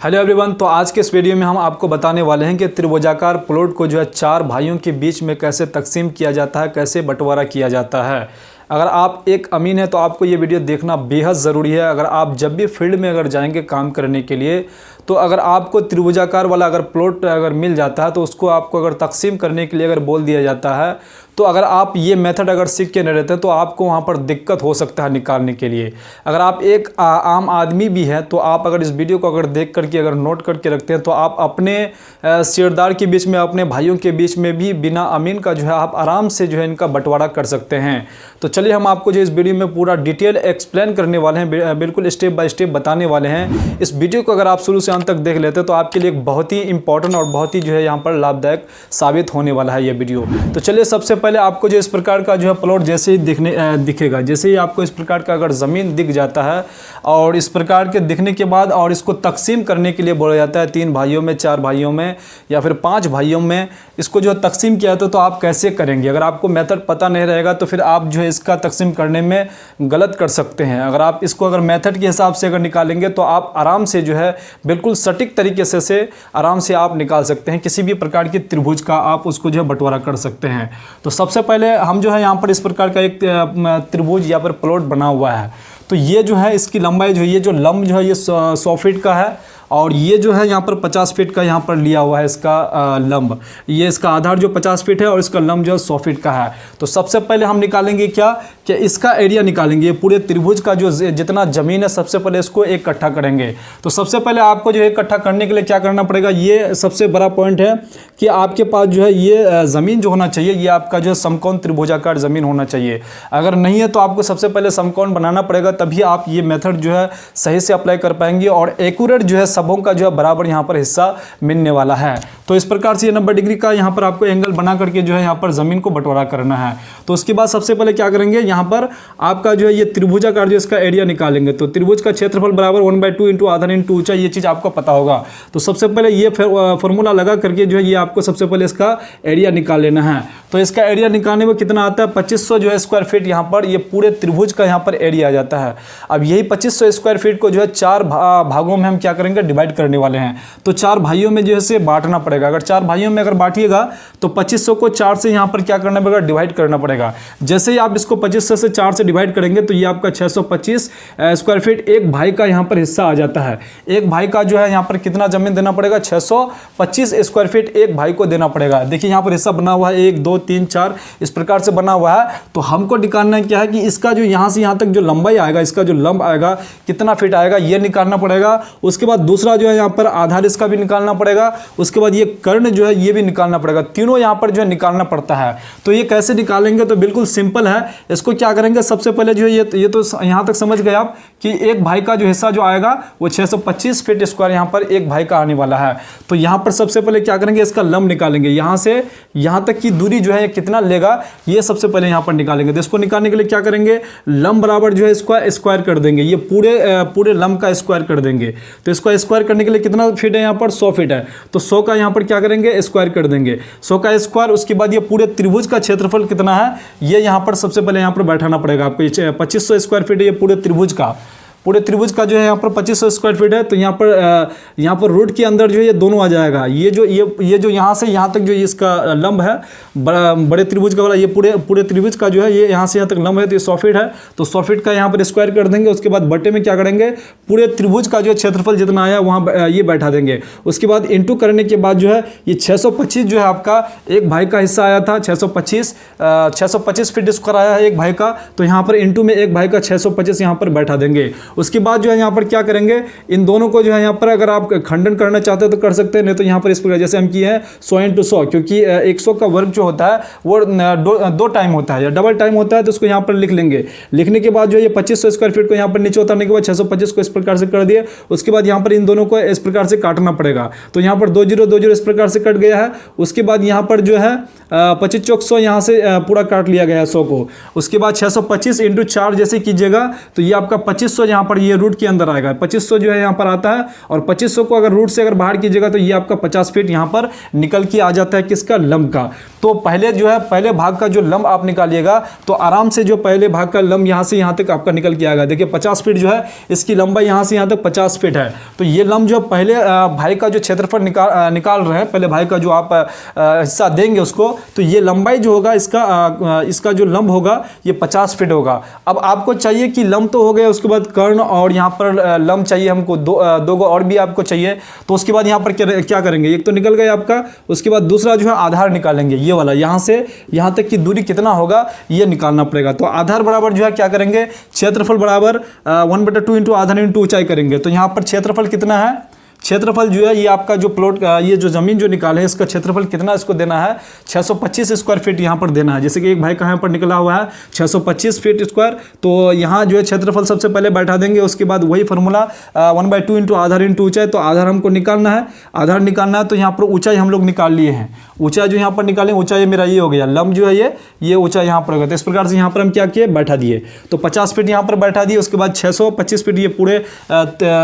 Hello everyone. तो आज के इस वीडियो में हम आपको बताने वाले हैं कि त्रिभुजाकार प्लॉट को जो है चार भाइयों के बीच में कैसे तकसीम किया जाता है, कैसे बंटवारा किया जाता है। अगर आप एक अमीन है तो आपको ये वीडियो देखना बेहद ज़रूरी है। अगर आप जब भी फील्ड में अगर जाएंगे काम करने के लिए, तो अगर आपको त्रिभुजाकार वाला अगर प्लॉट अगर मिल जाता है तो उसको आपको अगर तकसीम करने के लिए अगर बोल दिया जाता है, तो अगर आप ये मेथड अगर सीख के नहीं रहते तो आपको वहाँ पर दिक्कत हो सकता है निकालने के लिए। अगर आप एक आम आदमी भी हैं तो आप अगर इस वीडियो को अगर देख करके अगर नोट करके रखते हैं तो आप अपने शेयरदार के बीच में, अपने भाइयों के बीच में भी बिना अमीन का जो है आप आराम से जो है इनका बंटवारा कर सकते हैं। तो चलिए हम आपको जो इस वीडियो में पूरा डिटेल एक्सप्लेन करने वाले हैं, बिल्कुल स्टेप बाय स्टेप बताने वाले हैं। इस वीडियो को अगर आप शुरू से अंत तक देख लेते हैं तो आपके लिए एक बहुत ही इंपॉर्टेंट और बहुत ही जो है यहाँ पर लाभदायक साबित होने वाला है ये वीडियो। तो चलिए सबसे पहले आपको जो इस प्रकार का जो है प्लॉट जैसे ही दिखेगा, जैसे ही आपको इस प्रकार का अगर ज़मीन दिख जाता है और इस प्रकार के दिखने के बाद और इसको तकसीम करने के लिए बोला जाता है 3 भाइयों में, 4 भाइयों में या फिर 5 भाइयों में इसको जो तकसीम किया तो आप कैसे करेंगे। अगर आपको मेथड पता नहीं रहेगा तो फिर आप जो है इसका तकसीम करने में गलत कर सकते हैं। अगर आप इसको अगर मेथड के हिसाब से अगर निकालेंगे तो आप आराम से जो है बिल्कुल सटीक तरीके से आराम से आप निकाल सकते हैं। किसी भी प्रकार की त्रिभुज का आप उसको जो है बंटवारा कर सकते हैं। तो सबसे पहले हम जो है यहाँ पर इस प्रकार का एक त्रिभुज या पर प्लॉट बना हुआ है। तो ये जो है इसकी लंबाई जो है, ये जो लंब जो है ये 100 फीट का है और ये जो है यहाँ पर 50 फीट का यहाँ पर लिया हुआ है इसका लंब। ये इसका आधार जो 50 फीट है और इसका लंब जो है 100 फीट का है। तो सबसे पहले हम निकालेंगे क्या कि इसका एरिया निकालेंगे। पूरे त्रिभुज का जो जितना ज़मीन है सबसे पहले इसको एक इकट्ठा करेंगे। तो सबसे पहले आपको जो है इकट्ठा करने के लिए क्या करना पड़ेगा, ये सबसे बड़ा पॉइंट है कि आपके पास जो है ये ज़मीन जो होना चाहिए ये आपका जो है समकोण त्रिभुजाकार ज़मीन होना चाहिए। अगर नहीं है तो आपको सबसे पहले समकोण बनाना पड़ेगा, तभी आप ये मेथड जो है सही से अप्लाई कर पाएंगे और एक्यूरेट जो है सबों का जो है बराबर यहाँ पर हिस्सा मिलने वाला है। तो इस प्रकार से ये 90 डिग्री का यहाँ पर आपको एंगल बना करके जो है यहाँ पर ज़मीन को बंटवारा करना है। तो उसके बाद सबसे पहले क्या करेंगे, यहाँ पर आपका जो है ये त्रिभुजाकार जो इसका एरिया निकालेंगे। तो त्रिभुज का क्षेत्रफल बराबर 1/2 इंटू आधार इंटू ऊंचाई, ये चीज़ आपको पता होगा। तो सबसे पहले ये फॉर्मूला लगा करके जो है ये आपको सबसे पहले इसका एरिया निकाल लेना है। तो इसका एरिया निकालने में कितना आता है, 2500 जो है स्क्वायर फीट यहाँ पर ये पूरे त्रिभुज का यहाँ पर एरिया आ जाता है। अब यही 2500 स्क्वायर फीट को जो है 4 भागों में हम क्या करेंगे, डिवाइड करने वाले हैं। तो 4 भाइयों में जो है से बांटना पड़ेगा। अगर 4 भाइयों में अगर बांटिएगा तो 2500 को 4 से यहाँ पर क्या करना पड़ेगा, डिवाइड करना पड़ेगा। जैसे ही आप इसको 2500 से 4 से डिवाइड करेंगे तो ये आपका 625 स्क्वायर फीट एक भाई का यहाँ पर हिस्सा आ जाता है। एक भाई का जो है यहाँ पर कितना जमीन देना पड़ेगा, 625 स्क्वायर फीट एक भाई को देना पड़ेगा। देखिए यहाँ पर हिस्सा बना हुआ है 1 2 3 4 इस प्रकार से बना हुआ है। तो हमको निकालना क्या है कि इसका जो यहाँ से यहाँ तक जो लंबाई आएगा, इसका जो लंब आएगा कितना फीट आएगा ये निकालना पड़ेगा। उसके बाद दूसरा जो है यहाँ पर आधार इसका भी निकालना पड़ेगा। उसके बाद ये कर्ण जो है ये भी निकालना पड़ेगा। तीनों यहाँ पर जो है निकालना पड़ता है। तो ये कैसे निकालेंगे, तो बिल्कुल सिंपल है। इसको क्या करेंगे, सबसे पहले जो है ये तो यहाँ तक समझ गए आप कि एक भाई का जो हिस्सा जो आएगा वो 625 फीट स्क्वायर यहाँ पर एक भाई का आने वाला है। तो यहाँ पर सबसे पहले क्या करेंगे, इसका लंब निकालेंगे। यहाँ से यहाँ तक की दूरी जो है कितना लेगा ये सबसे पहले यहाँ पर निकालेंगे। तो इसको निकालने के लिए क्या करेंगे, लंब बराबर जो है इसको स्क्वायर कर देंगे। ये पूरे लंब का स्क्वायर कर देंगे। तो इसको स्क्वायर करने के लिए कितना फीट है, यहाँ पर 100 फीट है। तो 100 का यहाँ पर क्या करेंगे, स्क्वायर कर देंगे। 100 का स्क्वायर। उसके बाद ये पूरे त्रिभुज का क्षेत्रफल कितना है ये यहाँ पर सबसे पहले यहाँ पर बैठाना पड़ेगा आपको। 2500 स्क्वायर फीट है ये पूरे त्रिभुज का जो है यहाँ पर 2500 स्क्वायर फीट है। तो यहाँ पर रूट के अंदर जो है ये दोनों आ जाएगा। ये जो यहाँ से यहाँ तक जो इसका लंब है बड़े त्रिभुज का वाला, ये पूरे त्रिभुज का जो है ये यहाँ से यहाँ तक लंब है। तो ये 100 फीट है। तो 100 फीट का यहाँ पर स्क्वायर कर देंगे। उसके बाद बटे में क्या करेंगे, पूरे त्रिभुज का जो क्षेत्रफल जितना आया वहाँ ये बैठा देंगे। उसके बाद इंटू करने के बाद जो है ये 625 जो है आपका एक भाई का हिस्सा आया था। 625 फीट स्क्वायर आया है एक भाई का। तो यहाँ पर इंटू में एक भाई का 625 यहाँ पर बैठा देंगे। उसके बाद जो है यहाँ पर क्या करेंगे, इन दोनों को जो है यहाँ पर अगर आप खंडन करना चाहते हो तो कर सकते हैं, नहीं तो यहाँ पर इस प्रकार जैसे हम किए हैं 100 × 100, क्योंकि 100 का वर्ग जो होता है वो 2 टाइम होता है या डबल टाइम होता है। तो उसको यहाँ पर लिख लेंगे। लिखने के बाद जो है ये 2500 स्क्वायर फीट को यहाँ पर नीचे उतारने के बाद 625 को इस प्रकार से कर दिए। उसके बाद यहाँ पर इन दोनों को इस प्रकार से काटना पड़ेगा। तो यहाँ पर 2 0 2 0 इस प्रकार से कट गया है। उसके बाद यहाँ पर जो है 25 चौक 100 यहाँ से पूरा काट लिया गया है 100 को। उसके बाद 625 × 4 जैसे कीजिएगा तो ये आपका 2500 यहाँ यहाँ पर ये रूट के अंदर आएगा, 2500 जो है यहाँ पर आता है, और 2500 को अगर रूट से अगर बाहर कीजिएगा तो ये आपका 50 फीट यहाँ पर निकल के आ जाता है किसका, लंब का। तो पहले जो है पहले भाग का जो लंब आप निकालिएगा तो आराम से जो पहले भाग का लंब यहाँ से यहाँ तक आपका निकल के आएगा। देखिए 50 फीट जो है इसकी लंबाई यहाँ से यहाँ तक 50 फीट है। तो ये लंब जो पहले भाई का जो क्षेत्रफल निकाल रहे हैं, पहले भाई का जो आप हिस्सा देंगे उसको, तो ये लंबाई जो होगा इसका जो लंब होगा ये 50 फीट होगा। अब आपको चाहिए कि लंब तो हो गया, उसके बाद कर्ण और यहाँ पर लंब चाहिए हमको, दो गो और भी आपको चाहिए। तो उसके बाद यहाँ पर क्या करेंगे, एक तो निकल गया आपका, उसके बाद दूसरा जो है आधार निकालेंगे, ये वाला यहाँ से यहाँ तक की दूरी कितना होगा ये निकालना पड़ेगा। तो आधार बराबर जो है क्या करेंगे, क्षेत्रफल बराबर 1/2 इंटू आधार इंटू ऊंचाई करेंगे। तो यहाँ पर क्षेत्रफल कितना है, क्षेत्रफल जो है ये आपका जो प्लॉट ये जो ज़मीन जो निकाले है इसका क्षेत्रफल कितना इसको देना है, 625 स्क्वायर फीट यहाँ पर देना है। जैसे कि एक भाई का यहाँ पर निकला हुआ है 625 फीट स्क्वायर, तो यहाँ जो है क्षेत्रफल सबसे पहले बैठा देंगे, उसके बाद वही फार्मूला 1/2 इंटू आधार इंटू ऊंचाई। तो आधार हमको निकालना है, आधार निकालना है तो यहाँ पर ऊंचाई हम लोग निकाल लिए हैं। ऊंचाई जो यहाँ पर निकालें, ऊंचाई मेरा ये हो गया, लंब जो है ये ऊंचाई यहाँ पर होगा। तो इस प्रकार से यहाँ पर हम क्या किए, बैठा दिए। तो 50 फीट यहाँ पर बैठा दिए, उसके बाद 625 फीट ये पूरे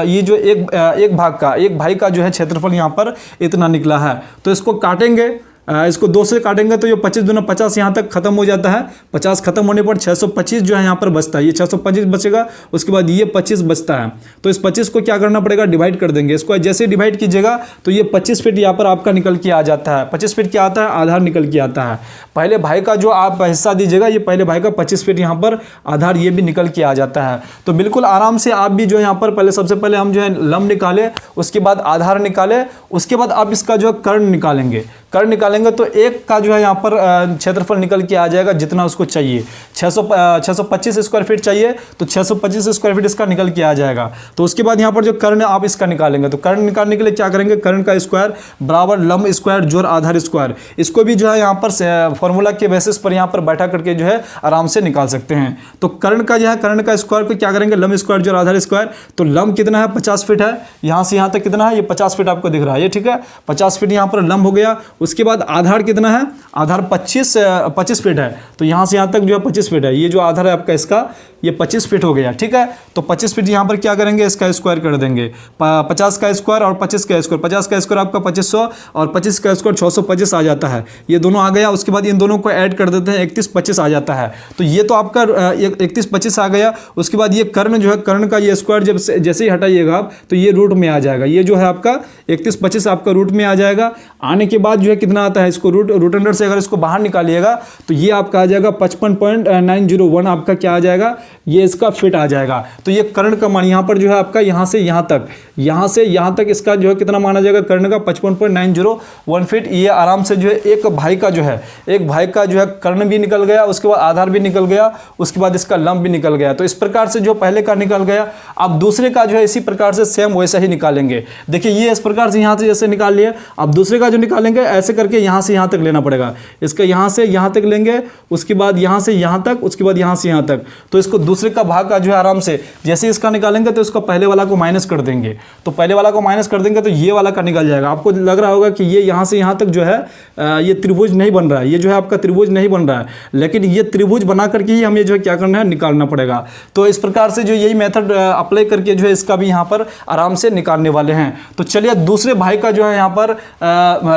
ये जो एक भाई का जो है क्षेत्रफल यहाँ पर इतना निकला है। तो इसको काटेंगे, इसको 2 से काटेंगे तो ये 25 दूना 50 यहाँ तक खत्म हो जाता है। 50 खत्म होने पर 625 जो है यहाँ पर बचता है, ये 625 बचेगा, उसके बाद ये 25 बचता है। तो इस 25 को क्या करना पड़ेगा, डिवाइड कर देंगे। इसको जैसे डिवाइड कीजिएगा तो ये 25 फीट यहाँ पर आपका निकल के आ जाता है। 25 फीट क्या आता है, आधार निकल के आता है। पहले भाई का जो आप हिस्सा दीजिएगा, ये पहले भाई का 25 फीट यहाँ पर आधार ये भी निकल के आ जाता है। तो बिल्कुल आराम से आप भी जो यहाँ पर पहले सबसे पहले हम जो है लंब निकाले, उसके बाद आधार निकाले, उसके बाद आप इसका जो है कर्ण निकालेंगे। कर्ण निकालेंगे तो एक का जो है यहाँ पर क्षेत्रफल निकल के आ जाएगा जितना उसको चाहिए। 625 स्क्वायर फीट चाहिए तो 625 स्क्वायर फीट इसका निकल के आ जाएगा। तो उसके बाद यहाँ पर जो कर्ण आप इसका निकालेंगे, तो कर्ण निकालने के लिए क्या करेंगे, कर्ण का स्क्वायर बराबर लंब स्क्वायर जोड़ आधार स्क्वायर। इसको भी जो है यहाँ पर फॉर्मूला के बेसिस पर यहाँ पर बैठा करके जो है आराम से निकाल सकते हैं। तो कर्ण का जो है कर्ण का स्क्वायर को क्या करेंगे, लंब स्क्वायर जोड़ आधार स्क्वायर। तो लंब कितना है, 50 फीट है, यहाँ से यहाँ तक कितना है, ये 50 फीट आपको दिख रहा है, ये ठीक है, 50 फीट यहाँ पर लंब हो गया। उसके बाद आधार कितना है, आधार 25 फीट है, तो यहाँ से यहाँ तक जो है 25 फीट है। ये जो आधार है आपका इसका ये 25 फीट हो गया, ठीक है। तो 25 फीट यहाँ पर क्या करेंगे, इसका स्क्वायर कर देंगे। 50 का स्क्वायर और 25 का स्क्वायर, 50 का स्क्वायर आपका 2500 और 25 का स्क्वायर 625 आ जाता है। ये दोनों आ गया, उसके बाद इन दोनों को ऐड कर देते हैं, 3125 आ जाता है। तो ये तो आपका 3125 आ गया। उसके बाद ये कर्ण जो है, कर्ण का ये स्क्वायर जब जैसे ही हटाइएगा आप तो ये रूट में आ जाएगा। ये जो है आपका 3125 आपका रूट में आ जाएगा। आने के बाद जो है कितना आता है, इसको रूट अंडर से अगर इसको बाहर निकालिएगा तो ये आपका आ जाएगा 55.901 आपका क्या आ जाएगा, ये इसका फिट आ जाएगा। तो ये कर्ण का मान यहाँ पर जो है आपका यहाँ से यहाँ तक इसका जो है कितना माना जाएगा, कर्ण का 55.901 फीट। ये आराम से जो है एक भाई का जो है कर्ण भी निकल गया, उसके बाद आधार भी निकल गया, उसके बाद इसका लंब भी निकल गया। तो इस प्रकार से जो पहले का निकल गया, अब दूसरे का जो है इसी प्रकार से सेम वैसा ही निकालेंगे। देखिए ये इस प्रकार से यहाँ से जैसे निकाल लिए, अब दूसरे का जो निकालेंगे ऐसे करके यहाँ से यहाँ तक लेना पड़ेगा। इसका यहाँ से यहाँ तक लेंगे, उसके बाद यहाँ से यहाँ तक, उसके बाद यहाँ से यहाँ तक। तो इसको दूसरे का भाग का जो है आराम से जैसे इसका निकालेंगे तो इसको पहले वाला को माइनस कर देंगे। तो पहले वाला को माइनस कर देंगे तो ये वाला का निकल जाएगा। आपको लग रहा होगा कि ये यहाँ से यहाँ तक जो है ये त्रिभुज नहीं बन रहा है, ये जो है आपका त्रिभुज नहीं बन रहा है, लेकिन ये त्रिभुज बना करके ही हमें जो है क्या करना है, निकालना पड़ेगा। तो इस प्रकार से जो यही मेथड अप्लाई करके जो है इसका भी यहाँ पर आराम से निकालने वाले हैं। तो चलिए दूसरे भाई का जो है यहाँ पर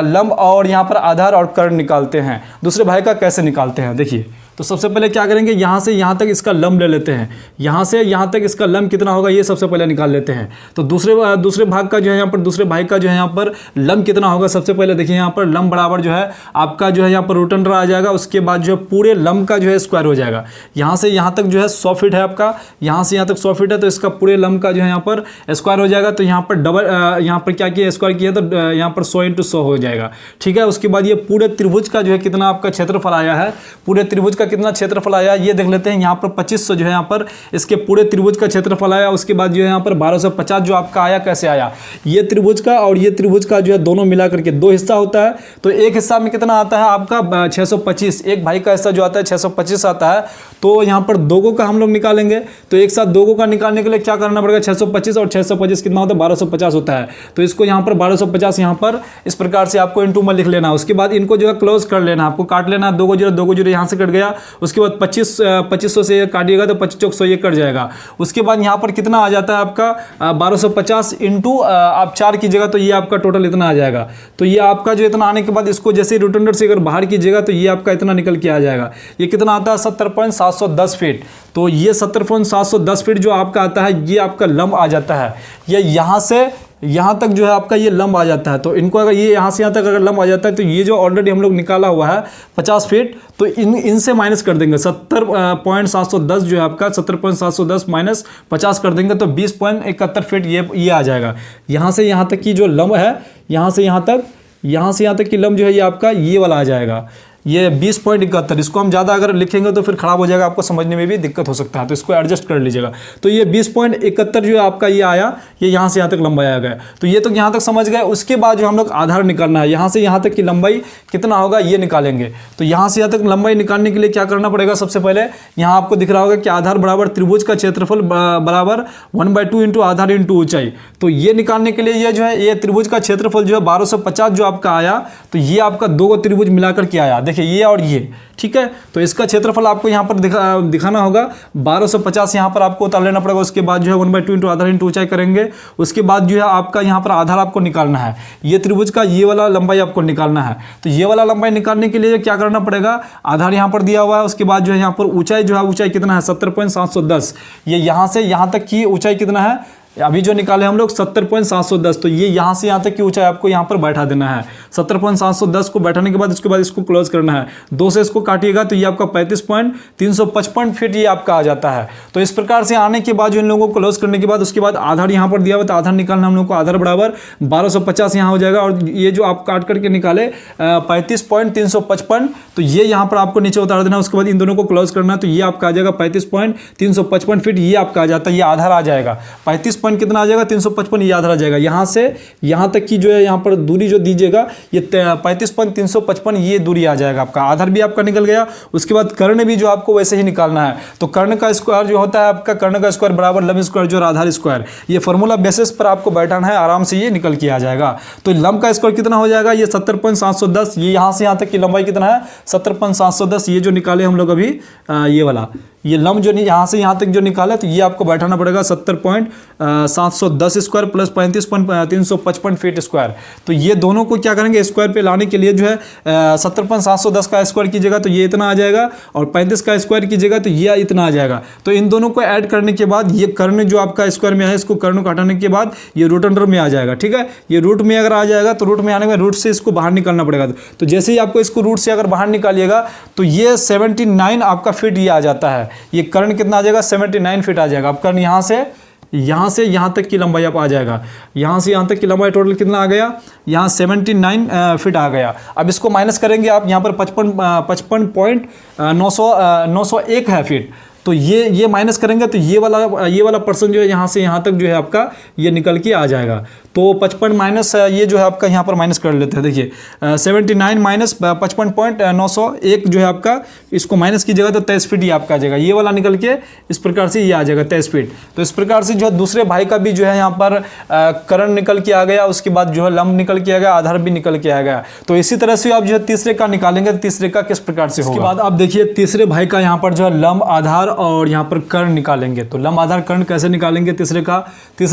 लंब और यहाँ पर आधार और कर्ण निकालते हैं। दूसरे भाई का कैसे निकालते हैं देखिए। तो सबसे पहले क्या करेंगे, यहाँ से यहाँ तक इसका लंब ले लेते हैं। यहाँ से यहाँ तक इसका लंब कितना होगा ये सबसे पहले निकाल लेते हैं। तो दूसरे भाग का जो है यहाँ पर, दूसरे भाई का जो है यहाँ पर लंब कितना होगा, सबसे पहले देखिए यहाँ पर लंब बराबर जो है आपका जो है यहाँ पर रूट अंडर आ जाएगा। उसके बाद जो है पूरे लंब का जो है स्क्वायर हो जाएगा। यहाँ से यहाँ तक जो है 100 फीट है आपका, यहाँ से यहाँ तक 100 फीट है, तो इसका पूरे लंब का जो है यहाँ पर स्क्वायर हो जाएगा। तो यहाँ पर डबल यहाँ पर क्या किया, स्क्वायर किया तो यहाँ पर 100 × 100 हो जाएगा, ठीक है। उसके बाद ये पूरे त्रिभुज का जो है कितना आपका क्षेत्रफल आया है, पूरे त्रिभुज का कितना क्षेत्रफल आया ये देख लेते हैं। यहाँ पर 2500 जो है यहाँ पर इसके पूरे त्रिभुज का क्षेत्रफल आया। उसके बाद जो है यहाँ पर 1250 जो आपका आया, कैसे आया, ये त्रिभुज का और ये त्रिभुज का जो है दोनों मिला करके 2 हिस्सा होता है। तो एक हिस्सा में कितना आता है आपका 625, एक भाई का हिस्सा जो आता है 625 आता है। तो यहाँ पर दोगों का हम लोग निकालेंगे। तो एक साथ दोगों का निकालने के लिए क्या करना पड़ेगा, 625 और 625 कितना होता है, 1250 होता है। तो इसको यहाँ पर 1250 यहाँ पर इस प्रकार से आपको इनटू में लिख लेना। उसके बाद इनको जो है क्लोज कर लेना, आपको काट लेना, 2 को 0 यहाँ से कट गया, उसके बाद 2500 से काटिएगा तो 25 ये कट जाएगा। उसके बाद यहाँ पर कितना आ जाता है आपका 1250 इंटू आप 4 कीजिएगा तो ये आपका टोटल इतना आ जाएगा। तो ये आपका जो इतना आने के बाद इसको जैसे ही रोटेटर से अगर बाहर कीजिएगा तो ये आपका इतना निकल के आ जाएगा। ये कितना आता है 70.710 फीट। तो ये 70.710 फीट जो आपका आता है ये आपका लंब आ जाता है। ये यहाँ से यहाँ तक जो है आपका ये लंब आ जाता है। तो इनको अगर ये यहाँ से यहाँ तक अगर लंब आ जाता है तो ये जो ऑलरेडी हम लोग निकाला हुआ है 50 फीट, तो इनसे माइनस कर देंगे 70.710 जो है आपका 70.710 माइनस 50 कर देंगे तो 20.71 फीट ये आ जाएगा। यहाँ से यहाँ तक की जो लंब है, यहाँ से यहाँ तक की लंब जो है ये आपका ये वाला आ जाएगा, ये 20.71। इसको हम ज़्यादा अगर लिखेंगे तो फिर ख़राब हो जाएगा, आपको समझने में भी दिक्कत हो सकता है, तो इसको एडजस्ट कर लीजिएगा। तो ये 20.71 जो है आपका ये आया, ये यहाँ से यहाँ तक लंबाई आ गया। तो ये तो यहाँ तक समझ गए। उसके बाद जो हम लोग आधार निकालना है, यहाँ से यहाँ तक की लंबाई कितना होगा ये निकालेंगे। तो यहाँ से यहाँ तक लंबाई निकालने के लिए क्या करना पड़ेगा, सबसे पहले यहाँ आपको दिख रहा होगा कि आधार बराबर त्रिभुज का क्षेत्रफल बराबर 1/2 इंटू आधार इंटू ऊंचाई। तो ये निकालने के लिए ये जो है ये त्रिभुज का क्षेत्रफल जो है 1250 जो आपका आया, तो ये आपका 2 त्रिभुज मिलाकर के आया, देखिए ये और ये, ठीक है। तो इसका क्षेत्रफल आपको यहाँ पर दिखाना होगा 1250, यहाँ पर आपको उतार लेना पड़ेगा। उसके बाद जो है 1/2 इंटू आधार इंटू ऊंचाई करेंगे। उसके बाद जो है आपका यहाँ पर आधार आपको निकालना है, ये त्रिभुज का ये वाला लंबाई आपको निकालना है। तो ये वाला लंबाई निकालने के लिए क्या करना पड़ेगा, आधार यहाँ पर दिया हुआ है। उसके बाद जो है यहाँ पर ऊंचाई जो है, ऊंचाई कितना है 70.710, ये यहाँ से यहाँ तक की ऊंचाई कितना है अभी जो निकाले हम लोग 70.710। तो ये यहाँ से यहाँ तक की ऊंचाई आपको यहाँ पर बैठा देना है। 70.710 को बैठाने के बाद उसके बाद इसको क्लोज करना है, 2 से इसको काटिएगा तो ये आपका 35.355 फीट ये आपका आ जाता है। तो इस प्रकार से आने के बाद जो इन लोगों को क्लोज करने के बाद उसके बाद आधार यहाँ पर दिया हुआ, तो आधार निकालना हम लोग को, आधार बराबर 1250 यहाँ हो जाएगा। और ये जो आप काट करके निकाले 35.355, तो ये यहाँ पर आपको नीचे उतार देना। उसके बाद इन दोनों को क्लोज करना है, तो ये आपका आ जाएगा 35.355 फीट ये आपका आ जाता है, ये आधार आ जाएगा। 35 पॉइंट कितना आ जाएगा 355 ये आधार आ जाएगा। यहाँ से यहाँ तक की जो है यहाँ पर दूरी जो दीजिएगा ये 35.355 ये दूरी आ जाएगा आपका। आधार भी आपका निकल गया। उसके बाद कर्ण भी जो आपको वैसे ही निकालना है। तो कर्ण का स्क्वायर जो होता है आपका, कर्ण का स्क्वायर बराबर लंब स्क्वायर जो आधार स्क्वायर, ये फॉर्मूला बेसिस पर आपको बैठाना है, आराम से ये निकल के आ जाएगा। तो लंब का स्क्वायर कितना हो जाएगा, ये 70.710, ये यहाँ से यहाँ तक की लंबाई कितना है 70.710, ये जो निकाले हम लोग अभी ये वाला, ये लंब जो यहाँ से यहाँ तक जो निकाला, तो ये आपको बैठाना पड़ेगा 70.710 स्क्वायर प्लस 35.355 फीट स्क्वायर। तो ये दोनों को क्या करेंगे, स्क्वायर पे लाने के लिए जो है 70.710 का स्क्वायर कीजिएगा तो ये इतना आ जाएगा, और 35 का स्क्वायर कीजिएगा तो ये इतना आ जाएगा। तो इन दोनों को ऐड करने के बाद ये कर्ण जो आपका स्क्वायर में है, इसको कर्ण को हटाने के बाद ये रूट अंडर में आ जाएगा, ठीक है। ये रूट में अगर आ जाएगा तो रूट में आने में रूट से इसको बाहर निकालना पड़ेगा। तो जैसे ही आपको इसको रूट से अगर बाहर निकालिएगा तो ये 79 आपका फीट ये आ जाता है। ये कर्ण कितना आ जाएगा 79 फीट आ जाएगा। अब कर्ण यहाँ से यहाँ तक की लंबाई आप आ जाएगा, यहाँ से यहाँ तक की लंबाई टोटल कितना आ गया, यहाँ 79 फीट आ गया। अब इसको माइनस करेंगे आप, यहाँ पर 55.901 है फीट। तो ये माइनस करेंगे तो ये वाला पर्सन जो है यहाँ से यहाँ तक जो है आपका ये निकल के आ जाएगा। तो 55 माइनस ये जो है आपका यहाँ पर माइनस कर लेते हैं। देखिए 79 माइनस 55.901 जो है आपका, इसको माइनस कीजिएगा तो 23 फीट ये आपका आ जाएगा। ये वाला निकल के इस प्रकार से ये आ जाएगा 23 फीट। तो इस प्रकार से जो है दूसरे भाई का भी जो है यहाँ पर कर्ण निकल के आ गया, उसके बाद जो है लंब निकल के आ गया, आधार भी निकल के आ गया। तो इसी तरह से आप जो है तीसरे का निकालेंगे तो तीसरे का किस प्रकार से होगा। उसके बाद आप देखिए तीसरे भाई का यहाँ पर जो है लंब, आधार और यहाँ पर कर्ण निकालेंगे। तो लंब, आधार, कर्ण कैसे निकालेंगे तीसरे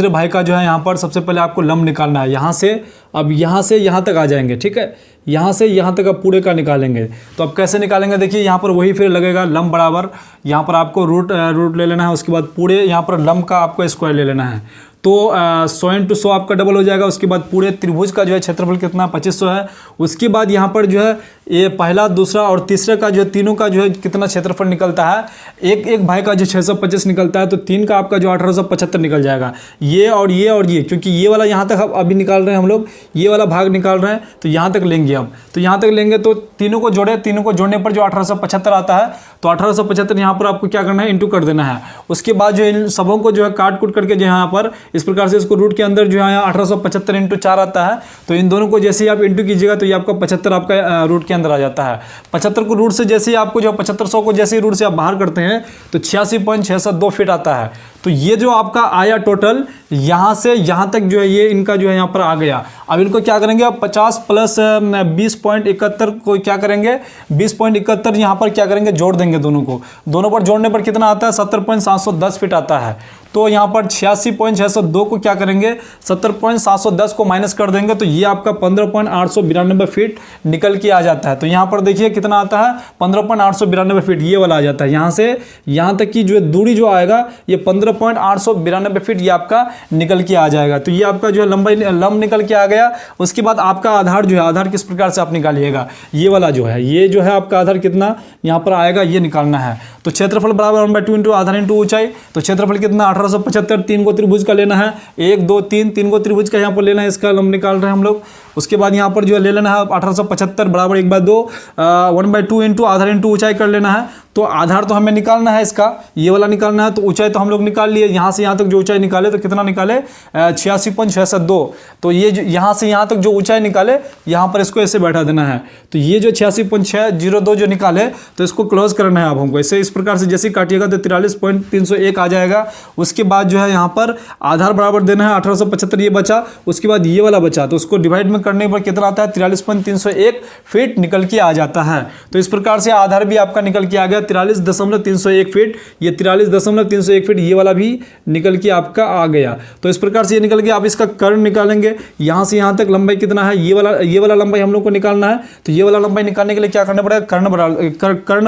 भाई का जो है यहाँ पर सबसे पहले आपको लंब निकालना है। यहाँ से अब यहाँ से यहाँ तक आ जाएंगे, ठीक है। यहाँ से यहाँ तक आप पूरे का निकालेंगे। तो अब कैसे निकालेंगे, देखिए यहाँ पर वही फिर लगेगा लंब बराबर, यहाँ पर आपको रूट ले लेना है। उसके बाद पूरे यहाँ पर लंब का आपको स्क्वायर ले लेना है। तो 100 × 100 आपका डबल हो जाएगा। उसके बाद पूरे त्रिभुज का जो है क्षेत्रफल कितना 2500 है। उसके बाद यहाँ पर जो है ये पहला, दूसरा और तीसरे का जो है तीनों का जो है कितना क्षेत्रफल निकलता है, एक भाई का जो 625 निकलता है, तो 3 का आपका जो 1875 निकल जाएगा। ये और ये, क्योंकि ये वाला यहाँ तक अभी निकाल रहे हैं हम लोग, ये वाला भाग निकाल रहे हैं, तो यहाँ तक लेंगे हम। तो यहाँ तक लेंगे तो तीनों को जोड़ने पर जो 1875 आता है, तो 1875 यहाँ पर आपको क्या करना है, इंटू कर देना है। उसके बाद जो इन सबों को जो है काट कूट करके जो यहाँ पर इस प्रकार से इसको रूट के अंदर जो है 1875 इंटू 4 आता है। तो इन दोनों को जैसे ही आप इंटू कीजिएगा तो ये आपका 75 आपका रूट के अंदर आ जाता है। 75 को रूट से जैसे ही आपको जो 7500 को जैसे ही रूट से आप बाहर करते हैं तो 86.602 फीट आता है। तो ये जो आपका आया टोटल यहाँ से यहाँ तक जो है ये इनका जो है यहाँ पर आ गया। अब इनको क्या करेंगे, अब 50 प्लस 20.71 को क्या करेंगे, 20.71 यहाँ पर क्या करेंगे, जोड़ देंगे दोनों को। दोनों पर जोड़ने पर कितना आता है, 70.710 फीट आता है। तो यहाँ पर 86.602 को क्या करेंगे, 70.710 को माइनस कर देंगे तो ये आपका 15.892 फीट निकल के आ जाता है। तो यहाँ पर देखिए कितना आता है, 15.892 फीट ये वाला आ जाता है। यहाँ से यहाँ तक की जो दूरी जो आएगा ये 15.892 फीट ये आपका निकल के आ जाएगा। तो ये आपका जो है लंब निकल के आ गया। उसके बाद आपका आधार जो है, आधार किस प्रकार से आप निकालिएगा, ये वाला जो है, ये जो है आपका आधार कितना यहाँ पर आएगा ये निकालना है। तो क्षेत्रफल बराबर 1/2 इंटू आधार इंटू ऊंचाई। तो क्षेत्रफल कितना 1875, 3 को त्रिभुज का लेना है, 1 2 3, 3 को त्रिभुज का यहाँ पर लेना है, इसका लंब निकाल रहे हैं हम लोग। उसके बाद यहाँ पर जो है ले लेना है 1875 बराबर 1/2 1/2 इंटू आधार इंटू ऊंचाई कर लेना है। तो आधार तो हमें निकालना है इसका, ये वाला निकालना है। तो ऊंचाई तो हम लोग निकाल लिए, यहाँ से यहाँ तक जो ऊंचाई निकाले तो कितना निकाले 86.602। तो ये यहाँ से यहाँ तक जो ऊंचाई निकाले यहाँ पर इसको ऐसे बैठा देना है। तो ये जो 86.602 जो निकाले तो इसको क्लोज करना है। अब हमको ऐसे इस प्रकार से जैसे काटिएगा तो 43.301 आ जाएगा। उसके बाद जो है यहाँ पर आधार बराबर देना है 1875 ये बचा, उसके बाद ये वाला बचा तो उसको डिवाइड में करने पर कितना आता है 43.301 फीट निकल के आ जाता है। तो इस प्रकार से आधार भी आपका निकल के आ गया 43.301 फीट। ये 43.301 फीट ये वाला भी निकल के आपका आ गया। तो इस प्रकार से ये निकल गया। आप इसका कर्ण निकालेंगे, यहाँ से यहाँ तक लंबाई कितना है, ये वाला लंबाई हम लोग को निकालना है। तो ये वाला लंबाई निकालने के लिए क्या करना पड़ेगा, कर्ण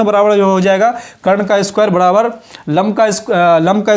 बराबर जो हो जाएगा कर्ण का स्क्वायर बराबर लंब का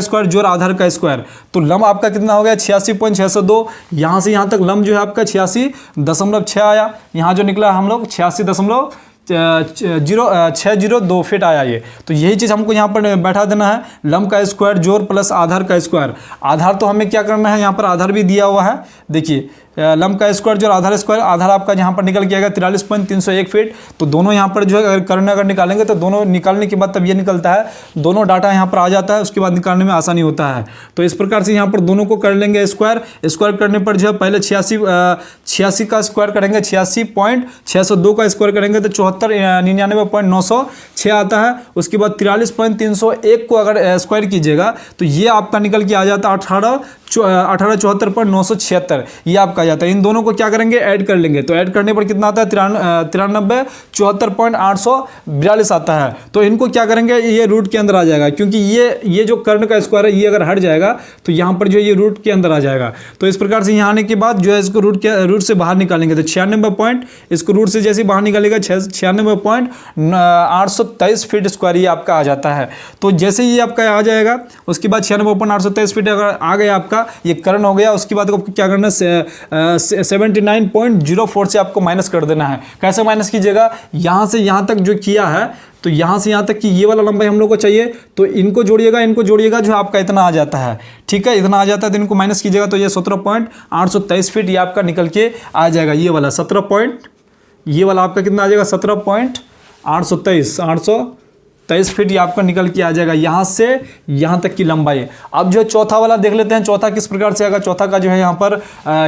स्क्वायर जोड़ आधार का स्क्वायर। तो लंब आपका कितना हो गया 86.602। यहाँ से यहाँ तक लंब जो है आपका 86.6 आया। यहाँ जो निकला हम लोग 86.602 फीट आया ये। तो यही चीज़ हमको यहाँ पर बैठा देना है, लंब का स्क्वायर जोड़ प्लस आधार का स्क्वायर। आधार तो हमें क्या करना है, यहाँ पर आधार भी दिया हुआ है, देखिए लंब का स्क्वायर जो आधार स्क्वायर, आधार आपका यहाँ पर निकल के आएगा 43.301 फीट। तो दोनों यहाँ पर जो है कर्ण अगर निकालेंगे तो दोनों निकालने के बाद तब ये निकलता है, दोनों डाटा यहाँ पर आ जाता है, उसके बाद निकालने में आसानी होता है। तो इस प्रकार से यहाँ पर दोनों को कर लेंगे स्क्वायर करने पर जो है पहले 86 का स्क्वायर करेंगे, 86.602 का स्क्वायर करेंगे तो 74,99.906 आता है। उसके बाद 43.301 को अगर स्क्वायर कीजिएगा तो ये आपका निकल के आ जाता है 1874.976 ये आपका आ जाता है। इन दोनों को क्या करेंगे, ऐड कर लेंगे। तो ऐड करने पर कितना आता है 93,74.842 आता है। तो इनको क्या करेंगे, ये रूट के अंदर आ जाएगा, क्योंकि ये जो कर्ण का स्क्वायर है ये अगर हट जाएगा तो यहाँ पर जो ये रूट के अंदर आ जाएगा। तो इस प्रकार से यहाँ आने के बाद जो है इसको रूट से बाहर निकालेंगे तो 96 इसको रूट से जैसे बाहर निकालेगा 96.823 फीट स्क्वायर ये आपका आ जाता है। तो जैसे ही आपका आ जाएगा उसके बाद 96.823 फीट अगर आ गया आपका, ये कर्ण हो गया। उसके बाद आपको क्या करना है 79.04 से आपको माइनस कर देना है। कैसे माइनस कीजिएगा, यहाँ से यहाँ तक जो किया है तो यहाँ से यहाँ तक की ये वाला लंबाई हम लोग को चाहिए, तो इनको जोड़िएगा जो आपका इतना आ जाता है, ठीक है, इतना आ जाता है। तो इनको माइनस कीजिएगा तो ये 17.823 फीट ये आपका निकल के आ जाएगा। ये वाला ये वाला आपका कितना आ जाएगा 17.823 फीट ये आपका निकल के आ जाएगा यहाँ से यहाँ तक की लंबाई। अब जो है चौथा वाला देख लेते हैं, चौथा किस प्रकार से आएगा। चौथा का जो है यहाँ पर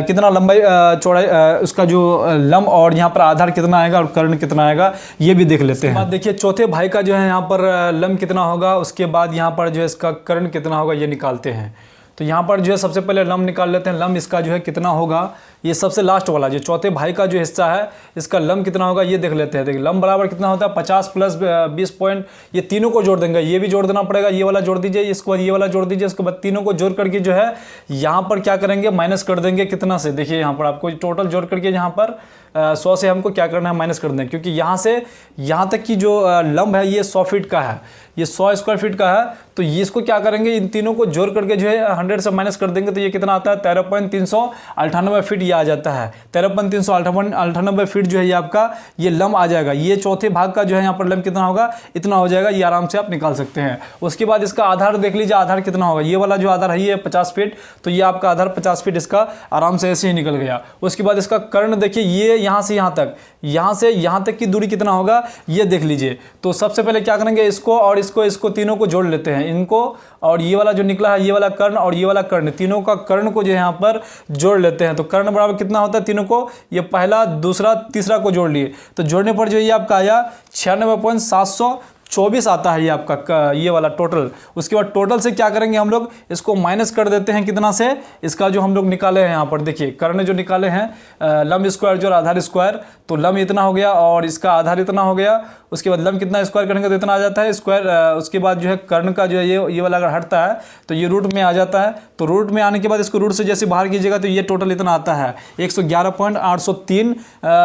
कितना लंबाई चौड़ाई उसका जो लंब और यहाँ पर आधार कितना आएगा और कर्ण कितना आएगा ये भी देख लेते हैं। देखिए चौथे भाई का जो है यहाँ पर लंब कितना होगा, उसके बाद यहाँ पर जो है इसका कर्ण कितना होगा ये निकालते हैं। तो यहाँ पर जो है सबसे पहले लंब निकाल लेते हैं। लंब इसका जो है कितना होगा, ये सबसे लास्ट वाला जो चौथे भाई का जो हिस्सा है इसका लंब कितना होगा ये देख लेते हैं। देखिए लंब बराबर कितना होता है 50 प्लस 20 पॉइंट, ये तीनों को जोड़ देंगे, ये भी जोड़ देना पड़ेगा, ये वाला जोड़ दीजिए, इसके बाद ये वाला जोड़ दीजिए, इसके बाद तीनों को जोड़ करके जो है यहाँ पर क्या करेंगे माइनस कर देंगे कितना से। देखिए यहाँ पर आपको टोटल जोड़ करके यहाँ पर 100 से हमको क्या करना है माइनस कर दें, क्योंकि यहाँ से यहाँ तक की जो लंब है ये 100 फीट का है, ये 100 स्क्वायर फीट का है। तो ये इसको क्या करेंगे इन तीनों को जोड़ करके जो है 100 से माइनस कर देंगे तो ये कितना आता है 13.398 फीट ये आ जाता है। 13.398 फीट जो है ये आपका ये लंब आ जाएगा। ये चौथे भाग का जो है यहाँ पर लंब कितना होगा इतना हो जाएगा, ये आराम से आप निकाल सकते हैं। उसके बाद इसका आधार देख लीजिए, आधार कितना होगा, ये वाला जो आधार है ये 50 फीट, तो ये आपका आधार 50 फीट इसका आराम से ऐसे ही निकल गया। उसके बाद इसका कर्ण देखिए, ये यहाँ से यहाँ तक, यहाँ से यहाँ तक की दूरी कितना होगा ये देख लीजिए। तो सबसे पहले क्या करेंगे इसको और इसको तीनों को जोड़ लेते हैं, इनको और ये वाला जो निकला है ये वाला कर्ण और ये वाला कर्ण, तीनों का कर्ण को जो है यहाँ पर जोड़ लेते हैं। तो कर्ण बराबर कितना होता है तीनों को, ये पहला दूसरा तीसरा को जोड़ लिए, तो जोड़ने पर जो ये आपका आया 96.723 24 आता है ये आपका ये वाला टोटल। उसके बाद टोटल से क्या करेंगे हम लोग, इसको माइनस कर देते हैं कितना से, इसका जो हम लोग निकाले हैं यहाँ पर देखिए कर्ण जो निकाले हैं लंब स्क्वायर जो आधार स्क्वायर, तो लंब इतना हो गया और इसका आधार इतना हो गया। उसके बाद लंब कितना स्क्वायर करेंगे तो इतना आ जाता है स्क्वायर। उसके बाद जो है कर्ण का जो है ये वाला अगर हटता है तो ये रूट में आ जाता है। तो रूट में आने के बाद इसको रूट से जैसे बाहर कीजिएगा तो ये टोटल इतना आता है 111.803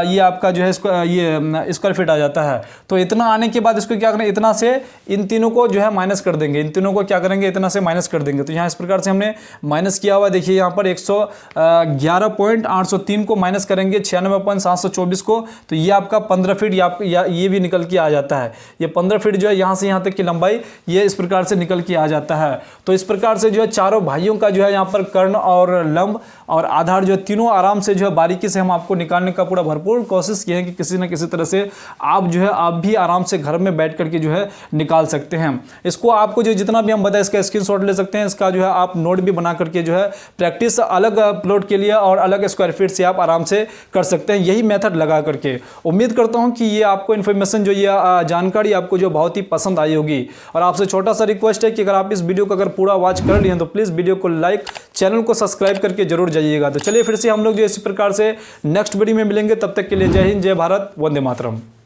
ये आपका जो है ये स्क्वायर फीट आ जाता है। तो इतना आने के बाद इसको क्या करें, इतना से इन तीनों को जो है माइनस कर देंगे, इन तीनों को क्या करेंगे इतना से माइनस कर देंगे। तो यहाँ इस प्रकार से हमने माइनस किया हुआ, देखिए यहाँ पर 111.803 को माइनस करेंगे 96.724 को, तो ये आपका 15 फीट ये भी निकल के आ जाता है। ये 15 फीट जो है यहाँ से यहाँ तक की लंबाई ये इस प्रकार से निकल के आ जाता है। तो इस प्रकार से जो है चारों भाइयों का जो है यहाँ पर कर्ण और लंब और आधार जो है तीनों आराम से जो है बारीकी से हम आपको निकालने का पूरा भरपूर कोशिश किए हैं कि किसी न किसी तरह से आप जो है आप भी आराम से घर में बैठ करके जो है निकाल सकते हैं। इसको आपको जो जितना भी हम बताएं इसका स्क्रीनशॉट ले सकते हैं, इसका जो है आप नोट भी बना करके जो है प्रैक्टिस अलग प्लॉट के लिए और अलग स्क्वायर फीट से आप आराम से कर सकते हैं, यही मेथड लगा करके। उम्मीद करता हूं कि ये आपको इन्फॉर्मेशन जो ये जानकारी आपको जो बहुत ही पसंद आई होगी। और आपसे छोटा सा रिक्वेस्ट है कि अगर आप इस वीडियो को अगर पूरा वॉच कर लिए हैं तो प्लीज़ वीडियो को लाइक, चैनल को सब्सक्राइब करके जरूर जाइएगा। तो चलिए फिर से हम लोग जो इसी प्रकार से नेक्स्ट वीडियो में मिलेंगे, तब तक के लिए जय हिंद, जय भारत, वंदे मातरम।